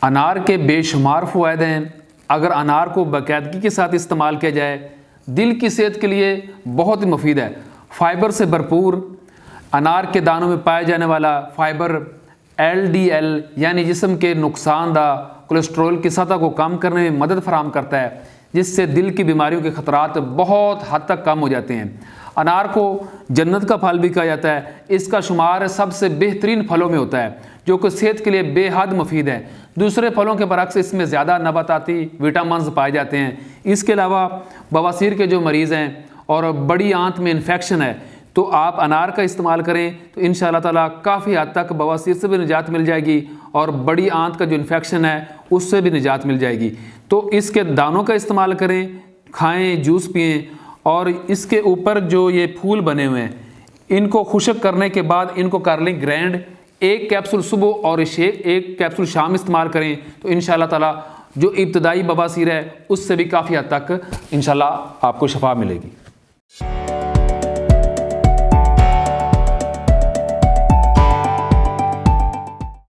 अनार के बेशुमार फ़वाइद हैं। अगर अनार को बाकायदगी के साथ इस्तेमाल किया जाए दिल की सेहत के लिए बहुत ही मुफीद है। फ़ाइबर से भरपूर अनार के दानों में पाया जाने वाला फ़ाइबर LDL यानी जिस्म के नुकसानदा कोलेस्ट्रॉल की सतह को कम करने में मदद फराहम करता है, जिससे दिल की बीमारियों के ख़तरात बहुत हद तक कम हो जाते हैं। अनार को जन्नत का फल भी कहा जाता है। इसका शुमार सबसे बेहतरीन फलों में होता है जो कि सेहत के लिए बेहद मुफीद है। दूसरे फलों के बरक्स इसमें ज़्यादा नबाताती विटामिन्स पाए जाते हैं। इसके अलावा बवासीर के जो मरीज़ हैं और बड़ी आंत में इन्फेक्शन है तो आप अनार का इस्तेमाल करें तो इंशाअल्लाह ताला काफ़ी हद तक बवासीर से भी निजात मिल जाएगी और बड़ी आंत का जो इन्फेक्शन है उससे भी निजात मिल जाएगी। तो इसके दानों का इस्तेमाल करें, खाएं, जूस पिएँ और इसके ऊपर जो ये फूल बने हुए हैं इनको खुश्क करने के बाद इनको कर लें ग्राइंड। एक कैप्सूल सुबह और एक कैप्सूल शाम इस्तेमाल करें तो इंशाअल्लाह ताला जो इब्तदाई बवासीर है उससे भी काफ़ी हद तक इंशाअल्लाह आपको शफा मिलेगी।